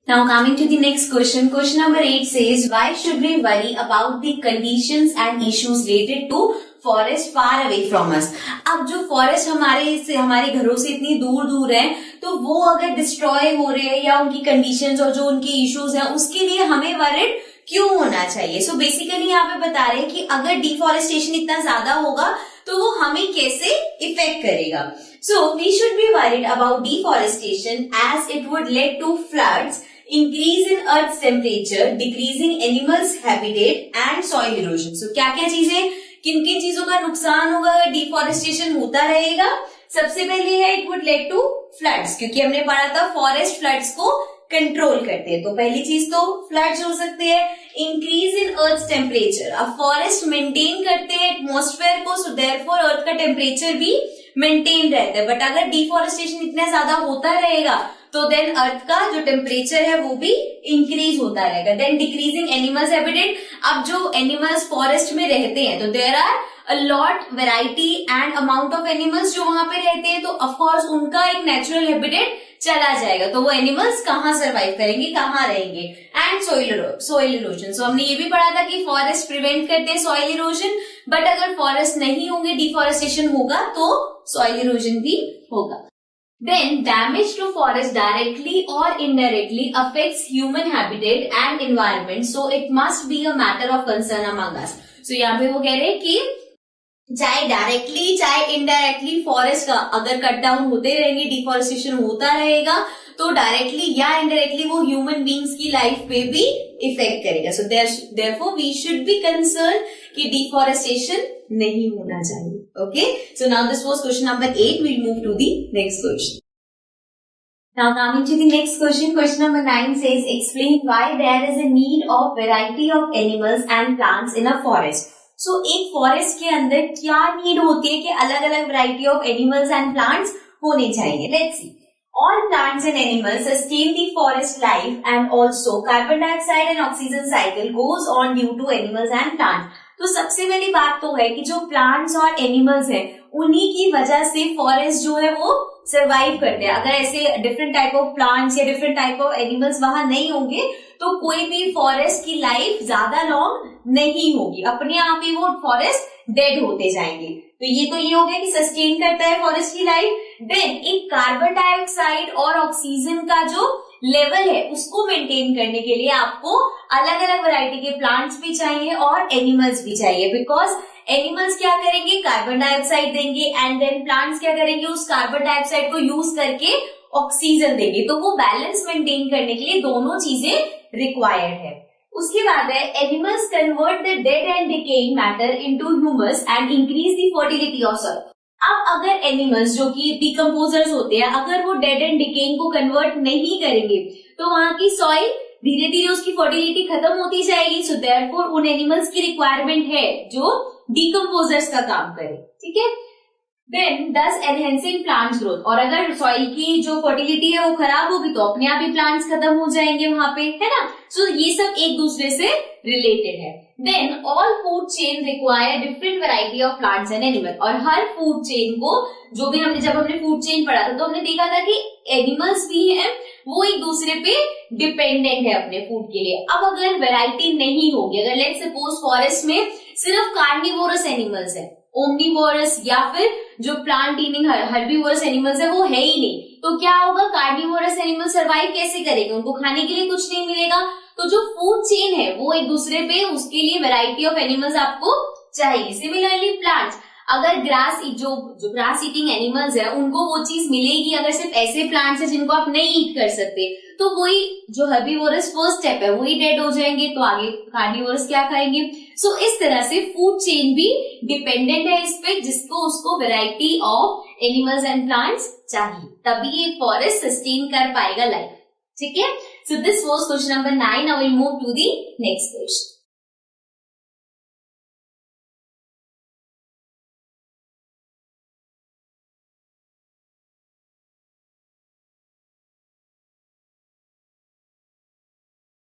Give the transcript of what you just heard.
Now coming to the next question. Question number 8 says, why should we worry about the conditions and issues related to forest far away from us? अब जो forest हमारे घरों से इतनी दूर दूर है, तो वो अगर डिस्ट्रॉय हो रहे हैं या उनकी कंडीशंस और जो उनके इश्यूज हैं उसके लिए हमें वरिड क्यों होना चाहिए? सो बेसिकली यहाँ पे बता रहे हैं कि अगर डिफॉरेस्टेशन इतना ज्यादा होगा तो वो हमें कैसे इफेक्ट करेगा. So we should be worried about deforestation as it would lead to floods, increase in earth's temperature, decreasing animals habitat and soil erosion. So क्या क्या चीजें, किन किन चीजों का नुकसान होगा अगर डिफॉरेस्टेशन होता रहेगा? सबसे पहले है it would lead to floods, क्योंकि हमने पढ़ा था फॉरेस्ट फ्लड्स को कंट्रोल करते हैं. तो पहली चीज तो फ्लड्स हो सकते हैं. इंक्रीज इन अर्थ टेम्परेचर, अब फॉरेस्ट मेंटेन करते हैं एटमॉस्फेयर को, सो देयरफॉर अर्थ का टेम्परेचर भी मेंटेन रहता है. बट अगर डिफॉरेस्टेशन इतना ज्यादा होता रहेगा तो देन अर्थ का जो टेम्परेचर है वो भी इंक्रीज होता रहेगा. देन डिक्रीजिंग एनिमल्स हैबिटेट, अब जो एनिमल्स फॉरेस्ट में रहते हैं तो there are a lot variety and amount of animals जो वहां पे रहते हैं, तो ऑफकोर्स उनका एक नेचुरल हैबिटेट चला जाएगा. तो वो एनिमल्स कहाँ सर्वाइव करेंगे, कहाँ रहेंगे? And soil erosion. सो हमने ये भी पढ़ा था कि फॉरेस्ट प्रिवेंट करते हैं सॉइल इरोजन, बट अगर फॉरेस्ट नहीं होंगे, डिफॉरेस्टेशन होगा तो सॉइल इरोजन भी होगा. Then damage to forest directly or indirectly affects human habitat and environment, so it must be a matter of concern among us. So यहाँ पे वो कह रहे हैं कि चाहे डायरेक्टली चाहे इनडायरेक्टली फॉरेस्ट का अगर कट डाउन होते रहेंगे, डिफॉरेस्टेशन होता रहेगा, तो डायरेक्टली या इनडायरेक्टली वो ह्यूमन बींग्स की लाइफ पे भी इफेक्ट करेगा. So therefore we should be concern कि डिफॉरेस्टेशन नहीं होना चाहिए. Okay, so now this was question number 8. We'll move to the next question. Now coming to the next question. Question number 9 says, explain why there is a need of variety of animals and plants in a forest. So एक forest के अंदर क्या need होती है कि अलग अलग variety of animals and plants होने चाहिए? Let's see. All plants and animals sustain the forest life, and also carbon dioxide and oxygen cycle goes on due to animals and plants. तो सबसे पहली बात तो है कि जो प्लांट्स और एनिमल्स हैं उन्हीं की वजह से फॉरेस्ट जो है वो सरवाइव करते हैं. अगर ऐसे डिफरेंट टाइप ऑफ प्लांट्स या डिफरेंट टाइप ऑफ एनिमल्स वहां नहीं होंगे तो कोई भी फॉरेस्ट की लाइफ ज्यादा लॉन्ग नहीं होगी, अपने आप ही वो फॉरेस्ट डेड होते जाएंगे. तो ये हो गया कि सस्टेन करता है फॉरेस्ट की लाइफ. देन एक कार्बन डाइऑक्साइड और ऑक्सीजन का जो लेवल है उसको मेंटेन करने के लिए आपको अलग अलग वैरायटी के प्लांट्स भी चाहिए और एनिमल्स भी चाहिए. बिकॉज एनिमल्स क्या करेंगे, कार्बन डाइऑक्साइड देंगे, एंड देन प्लांट्स क्या करेंगे, उस कार्बन डाइऑक्साइड को यूज करके ऑक्सीजन देंगे. तो वो बैलेंस मेंटेन करने के लिए दोनों चीजें रिक्वायर्ड है. उसके बाद है animals convert the dead and decaying matter into humus and increase the fertility of soil. अब अगर एनिमल्स जो कि डिकम्पोजर्स होते हैं, अगर वो डेड एंड डिकेइंग को कन्वर्ट नहीं करेंगे तो वहां की सॉइल धीरे धीरे उसकी फर्टिलिटी खत्म होती जाएगी. सो देयरफॉर उन एनिमल्स की रिक्वायरमेंट है जो डिकम्पोजर्स का काम करे. ठीक है. देन दस एनहेंसिंग प्लांट ग्रोथ, और अगर सॉइल की जो फर्टिलिटी है वो खराब होगी तो अपने आप ही प्लांट्स खत्म हो जाएंगे वहां पे, है ना. सो ये सब एक दूसरे से रिलेटेड है. Then all food chain require different variety of plants and animal, और हर फूड चेन को जो भी जब हमने फूड चेन पढ़ा था तो हमने देखा था कि एनिमल्स भी हैं वो एक दूसरे पे डिपेंडेंट है अपने फूड के लिए. अब अगर वैरायटी नहीं होगी, अगर लेट्स सपोज फॉरेस्ट में सिर्फ कार्निवोरस एनिमल्स है, ओमनिवोरस या फिर जो प्लांट ईटिंग हर्बीवोरस एनिमल्स है वो है ही नहीं, तो क्या होगा, कार्निवोरस एनिमल सर्वाइव कैसे करेंगे, उनको खाने के लिए कुछ नहीं मिलेगा. तो जो फूड चेन है वो एक दूसरे पे, उसके लिए वैरायटी ऑफ एनिमल्स आपको चाहिए. सिमिलरली प्लांट्स, अगर जो ग्रास ईटिंग एनिमल्स है उनको वो चीज मिलेगी, अगर सिर्फ ऐसे प्लांट्स है जिनको आप नहीं ईट कर सकते तो वही जो हर्बीवोरस फर्स्ट स्टेप है वही डेड हो जाएंगे, तो आगे कार्निवोरस क्या खाएंगे. सो इस तरह से फूड चेन भी डिपेंडेंट है इस पे, जिसको उसको variety of animals and plants चाहिए, तभी ये फॉरेस्ट सस्टेन कर पाएगा लाइफ. ठीक है. So this was question number 9. Now we move to the next question.